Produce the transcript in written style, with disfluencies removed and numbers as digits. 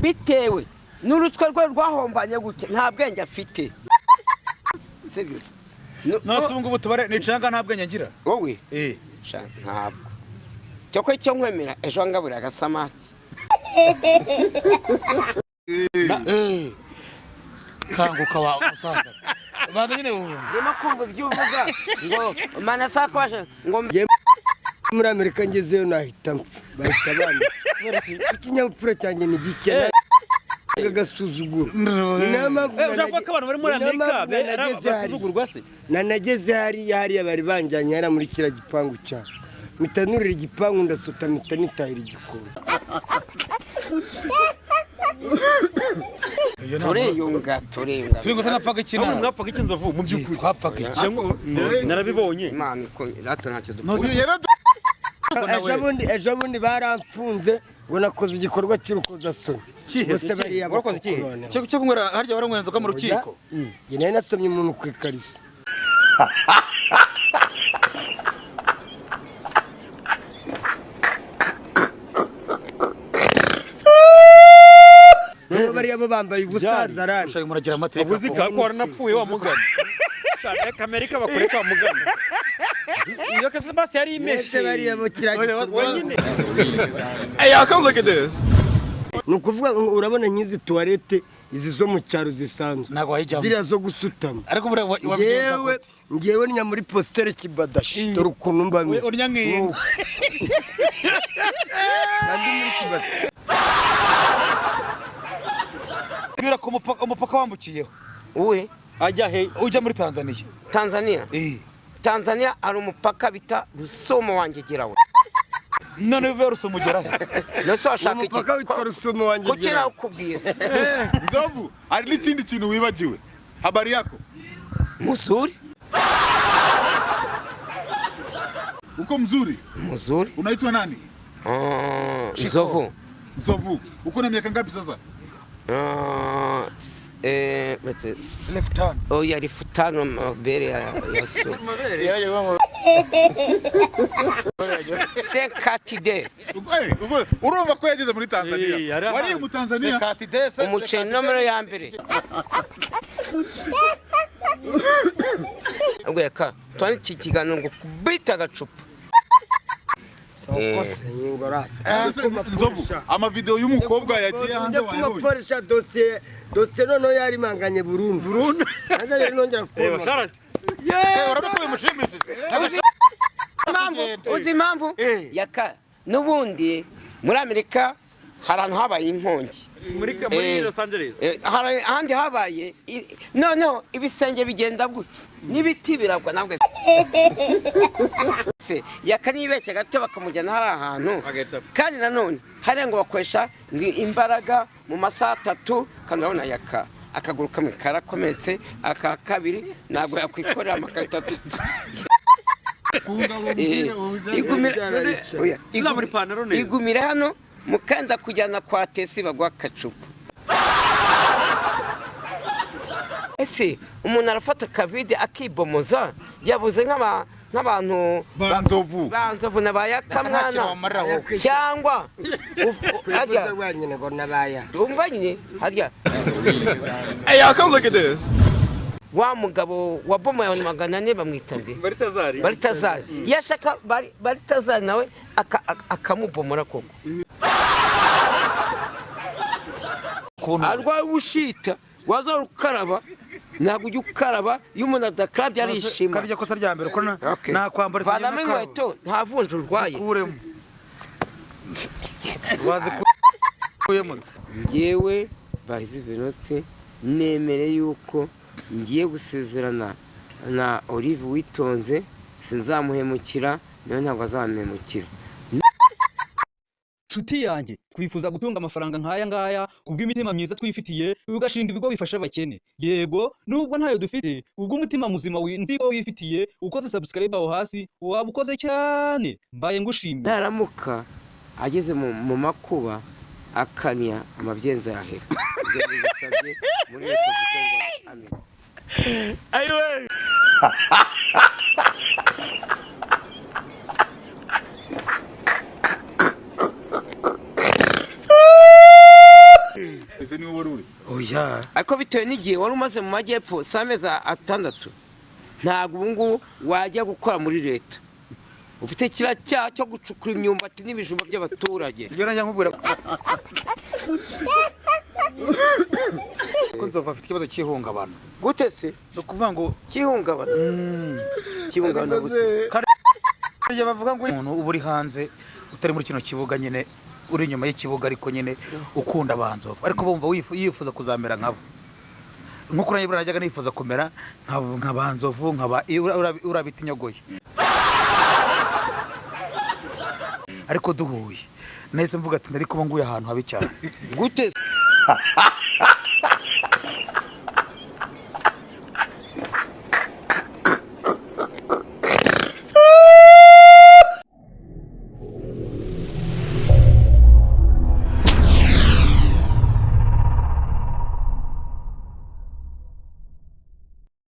bitewe n'urutwe rwe rwahombanye gute nta bwenge afite sibyo nose ubu ngubu tubare nicanga nta bwenge ngira wowe ntabwo cyo icyo nkwemera ejo ngabura agasamaki kanguka wa musaza banda nyine urimo kumva ibyo uvuga ngo manasa kwashe ngo muri Amerika ngezeyo nahita mpfa bahita bandi ikinyabupfura cyanjye ni gike gasuzuguro ushaka ko abantu bari muri Amerika basuzugurwa se nanageze hariya bari banjyanye hara muri kira gipangu cyane mitanurira igipangu ndasota mitanitahira igikoro tureyunga turingo sanapfaga ikina mwapfaga iki nzovu mu byukuri twapfaga iki narabibonye imana ko rata ntacyo ejo bundi baramfunze ngo nakoze igikorwa cy'urukozasoni bose bariya bakoze iki cyo kunywera harya baranywera inzoga mu rukiko njye nari nasomye umuntu ku ikariso bariya bo bambaye ubusaza arani ushaka muragira amateka ubuzi ko waranapfuye wa mugani shaka Amerika bakoreka wa mugani iyo kase basi yari imeshe bariya bo kiragiye hey y'all come look at this nukuvuga urabona nkizi toilette izi zo mu cyaro zisanzwe nago wayijyamo ziriya zo gusutama ariko bure wabigenza gute ngewe nya muri postere kibadashi dore ukuntu mbamye urya nk'inka nandi muri kibadashi bwira ko umupaka wambukiyeho uwe ajya he ujya muri Tanzania Tanzania ari umupaka bita Rusumo wanjye gerawe none bive Rusumo geraho nose washaka iki umupaka witwa Rusumo wanjye kuki nakubwiye Nzovu ari n'ikindi kintu wibagiwe habari yako mzuri uko mzuri unaitwa nani Nzovu uko na miaka ngapi sasa leftan yari futano mabere ya so sekatide urumva ko yageze muri Tanzania wari mu Tanzania sekatide umuceri nomero ya mbere ngweka twani kikiganiro ngo kubita agacupa Nzovu ama video y'umukobwa yagiye hanze wayibonye Porsche dossier nono yari manganye burundu aza yari nongera kubona urabiko bimushimishije uzi impamvu yaka nubundi muri Amerika harantu habaye inkongi muri Los Angeles hari ahandi habaye no ibisenge bigenda gutya n'ibiti biragwa nabwo se yakanibeshye gato bakamujyana hari ahantu kandi nanone hari ngo bakoresha imbaraga mu masaha 3 kandi urabona yaka akaguru kamwe karakometse aka kabiri ntabwo yakwikorera amakarita 3 igumira hano mukanda kujyana kwa tesi bagwa kacupa ese umuntu arafata kavide akibomoza yabuze nk'abantu banzovu nabayakamwana cyangwa ajya wanyine ngo nabaya umva nyine harya hey y'all come look at this wa mugabo wa bomo ya 400 bamwita nde Baritazari yashaka Baritazari nawe akamubomora koko arwa ushita waza ukaraba ntabwo ujya ukaraba iyo umuntu adakarabye arishima karya kosa rya mbere ko nta kwambara isa n'akabo inkweto nta vunja urwaye wazi kuyemo ngewe Bahizi Venuste nemere yuko ngiye gusezerana na Olive Witonze sinzamuhemukira nawe ntabwo azamuhemukira nshuti yanjye twifuza gutunga amafaranga nk'aya ngaya kubw'imitima myiza twifitiye ugashinga ibigo bifasha abakene yego nubwo ntayo dufite ubw'umutima muzima w'indigo wifitiye ukoze subscribe aho hasi waba ukoze cyane mbaye ngushimye naramuka ageze mu makuba akanya amabyenza yahera muri leta z'Rwanda amen ayiwe ese niwe wari uri oya ariko bitewe n'igihe wari umaze mu majyepfo si amezi 6 ntabwo ubu ngubu wajya gukora muri leta ufite kiriya cyaha cyo gucukura imyumbati n'ibijumba by'abaturage ibyo najya nkubwira ko nzova afite ikibazo cy'ihungabana gute se no kuvuga ngo kihungabana kihungabana gute iyo bavuga ngo umuntu uba uri hanze utari muri kino kibuga nyine uri inyuma y'ikibuga ariko nyine ukunda abanzovu ariko bumva yifuza kuzamera nkabo nkuko uranyibura najyaga nifuza kumera nk'abanzovu urabita inyogoye ariko duhuye nahise mvuga ati ndari kuba nguye ahantu habi cyane gute